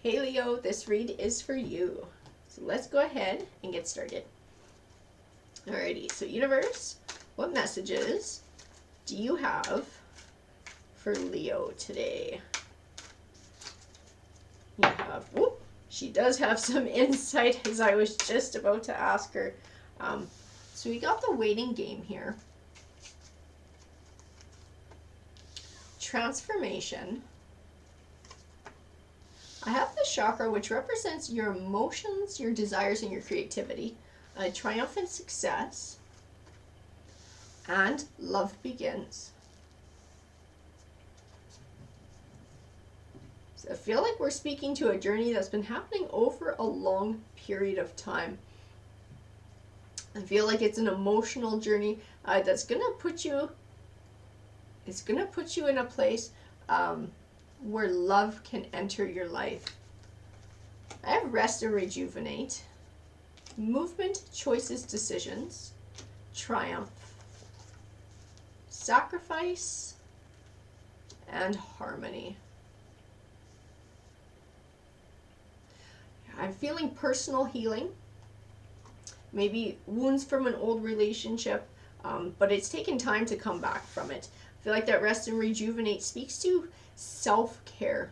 Hey Leo, this read is for you. So let's go ahead and get started. Alrighty, so universe, what messages do you have for Leo today? You have, whoop, she does have some insight as I was just about to ask her. So we got the waiting game here. Transformation. I have the chakra, which represents your emotions, your desires, and your creativity. Triumphant success. And love begins. So I feel like we're speaking to a journey that's been happening over a long period of time. I feel like it's an emotional journey that's gonna put you. It's gonna put you in a place where love can enter your life. I have rest and rejuvenate, movement, choices, decisions, triumph, sacrifice, and harmony. I'm feeling personal healing, maybe wounds from an old relationship, but it's taken time to come back from it. I feel like that rest and rejuvenate speaks to self-care.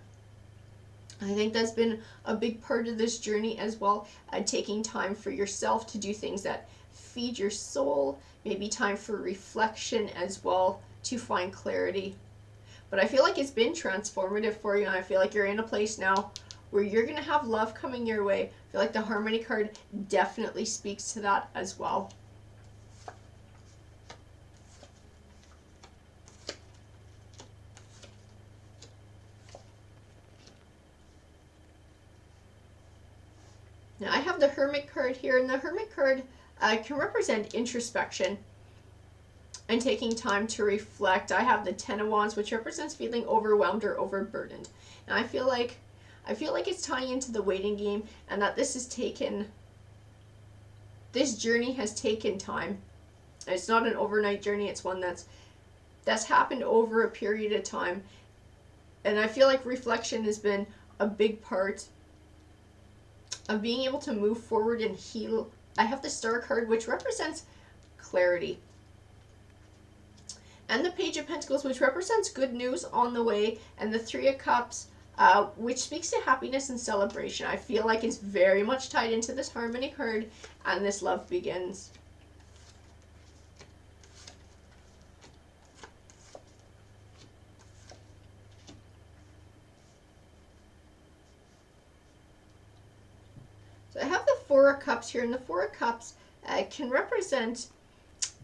I think that's been a big part of this journey as well, taking time for yourself to do things that feed your soul, maybe time for reflection as well to find clarity. But I feel like it's been transformative for you, and I feel like you're in a place now where you're going to have love coming your way. I feel like the Harmony card definitely speaks to that as well. Now I have the Hermit card here, and the Hermit card can represent introspection and taking time to reflect. I have the Ten of Wands, which represents feeling overwhelmed or overburdened. And I feel like it's tying into the waiting game, and that this journey has taken time. It's not an overnight journey, it's one that's happened over a period of time. And I feel like reflection has been a big part of being able to move forward and heal. I have the Star card, which represents clarity. And the Page of Pentacles, which represents good news on the way. And the Three of Cups, which speaks to happiness and celebration. I feel like it's very much tied into this Harmony card and this love begins. So I have the Four of Cups here, and the Four of Cups can represent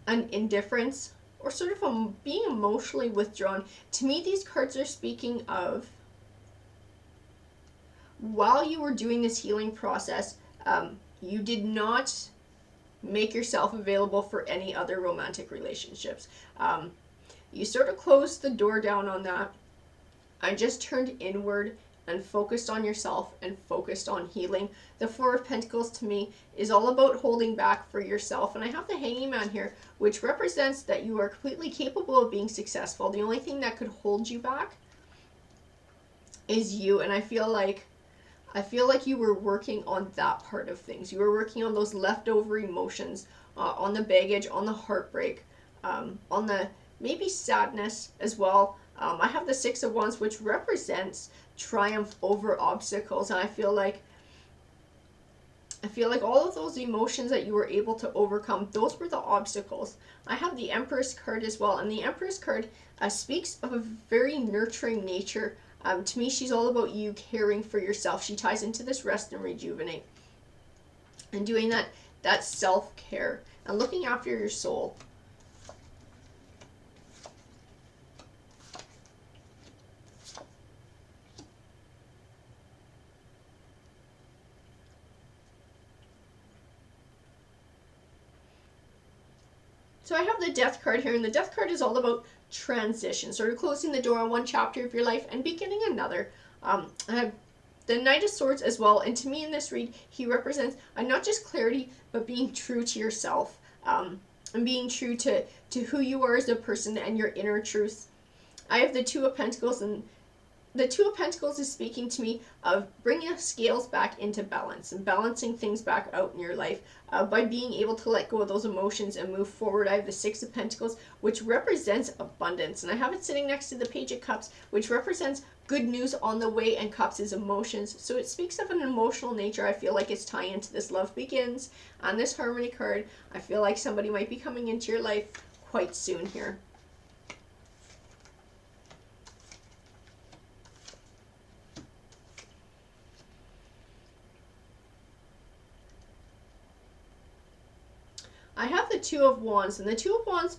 an indifference or sort of being emotionally withdrawn. To me, these cards are speaking of while you were doing this healing process, you did not make yourself available for any other romantic relationships. You sort of closed the door down on that. I just turned inward and focused on yourself and focused on healing. The Four of Pentacles to me is all about holding back for yourself. And I have the Hanging Man here, which represents that you are completely capable of being successful. The only thing that could hold you back is you. And I feel like you were working on that part of things. You were working on those leftover emotions, on the baggage, on the heartbreak, on the maybe sadness as well. I have the Six of Wands, which represents triumph over obstacles, and I feel like all of those emotions that you were able to overcome, those were the obstacles. I have the Empress card as well, and the Empress card speaks of a very nurturing nature. To me, she's all about you caring for yourself. She ties into this rest and rejuvenate and doing that self-care and looking after your soul. So I have the Death card here, and the Death card is all about transition, sort of closing the door on one chapter of your life and beginning another. I have the Knight of Swords as well, and to me in this read, he represents not just clarity, but being true to yourself, and being true to who you are as a person and your inner truth. I have the Two of Pentacles, and the Two of Pentacles is speaking to me of bringing the scales back into balance and balancing things back out in your life by being able to let go of those emotions and move forward. I have the Six of Pentacles, which represents abundance, and I have it sitting next to the Page of Cups, which represents good news on the way, and Cups is emotions. So it speaks of an emotional nature. I feel like it's tying into this Love Begins on this Harmony card. I feel like somebody might be coming into your life quite soon here. I have the Two of Wands, and the Two of Wands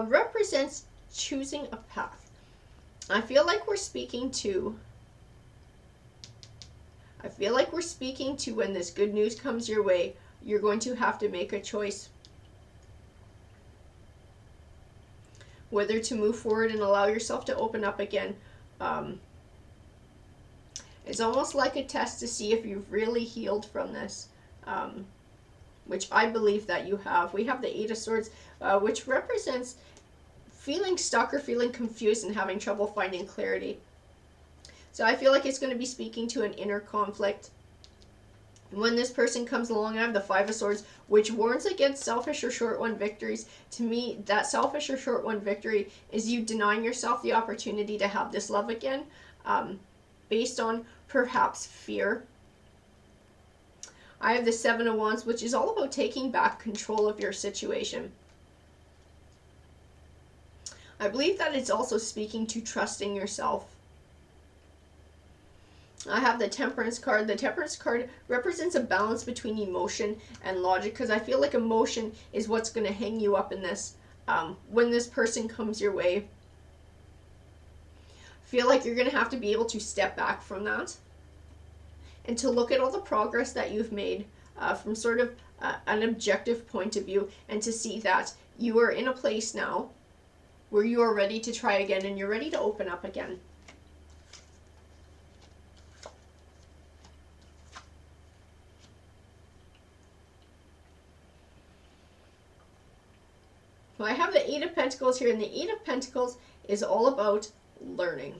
represents choosing a path. I feel like we're speaking to when this good news comes your way, you're going to have to make a choice. Whether to move forward and allow yourself to open up again. It's almost like a test to see if you've really healed from this. Which I believe that you have. We have the Eight of Swords, which represents feeling stuck or feeling confused and having trouble finding clarity. So I feel like it's going to be speaking to an inner conflict. When this person comes along, I have the Five of Swords, which warns against selfish or short-won victories. To me, that selfish or short-won victory is you denying yourself the opportunity to have this love again, based on perhaps fear. I have the Seven of Wands, which is all about taking back control of your situation. I believe that it's also speaking to trusting yourself. I have the Temperance card. The Temperance card represents a balance between emotion and logic, because I feel like emotion is what's going to hang you up in this. When this person comes your way, I feel like you're going to have to be able to step back from that and to look at all the progress that you've made from sort of an objective point of view, and to see that you are in a place now where you are ready to try again and you're ready to open up again. Well, I have the Eight of Pentacles here, and the Eight of Pentacles is all about learning.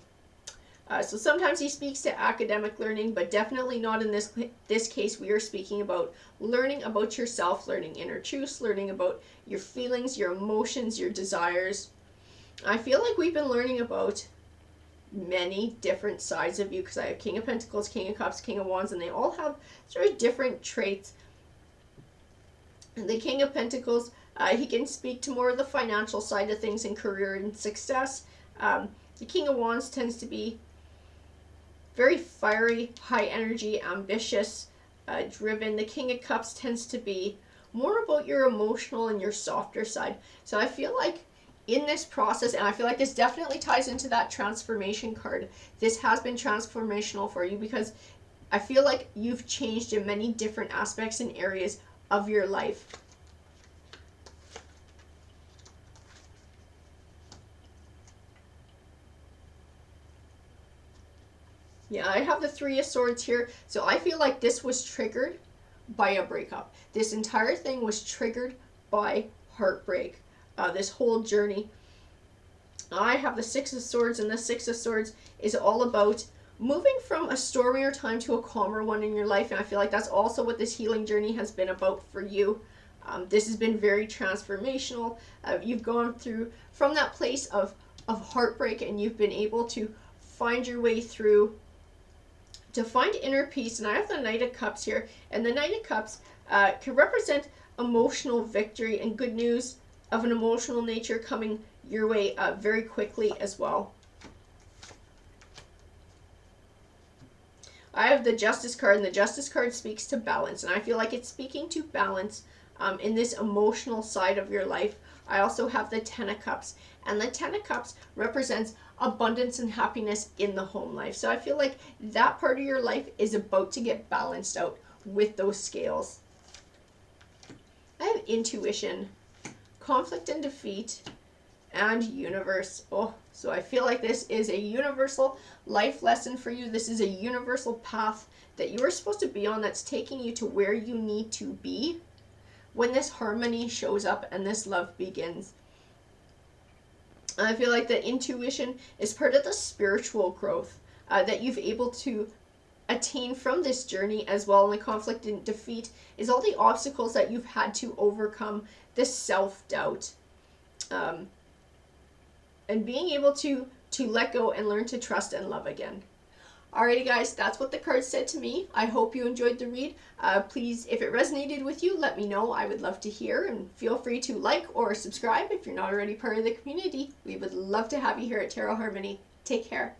So sometimes he speaks to academic learning, but definitely not in this case. We are speaking about learning about yourself, learning inner truths, learning about your feelings, your emotions, your desires. I feel like we've been learning about many different sides of you, because I have King of Pentacles, King of Cups, King of Wands, and they all have sort of different traits. And the King of Pentacles, he can speak to more of the financial side of things and career and success. The King of Wands tends to be very fiery, high energy, ambitious, driven. The King of Cups tends to be more about your emotional and your softer side. So I feel like in this process, and I feel like this definitely ties into that transformation card, this has been transformational for you, because I feel like you've changed in many different aspects and areas of your life. Yeah, I have the Three of Swords here. So I feel like this was triggered by a breakup. This entire thing was triggered by heartbreak. This whole journey. I have the Six of Swords, and the Six of Swords is all about moving from a stormier time to a calmer one in your life. And I feel like that's also what this healing journey has been about for you. This has been very transformational. You've gone through from that place of heartbreak, and you've been able to find your way through to find inner peace. And I have the Knight of Cups here, and the Knight of Cups can represent emotional victory and good news of an emotional nature coming your way very quickly as well. I have the Justice card, and the Justice card speaks to balance, and I feel like it's speaking to balance in this emotional side of your life. I also have the Ten of Cups, and the Ten of Cups represents abundance and happiness in the home life. So I feel like that part of your life is about to get balanced out with those scales. I have intuition, conflict and defeat, and universe. Oh, so I feel like this is a universal life lesson for you. This is a universal path that you are supposed to be on, that's taking you to where you need to be when this harmony shows up and this love begins. I feel like the intuition is part of the spiritual growth. that you've able to attain from this journey as well, and the conflict and defeat is all the obstacles that you've had to overcome, the self-doubt, and being able to let go and learn to trust and love again. Alrighty guys, that's what the card said to me. I hope you enjoyed the read. Please, if it resonated with you, let me know. I would love to hear, and feel free to like or subscribe if you're not already part of the community. We would love to have you here at Tarot Harmony. Take care.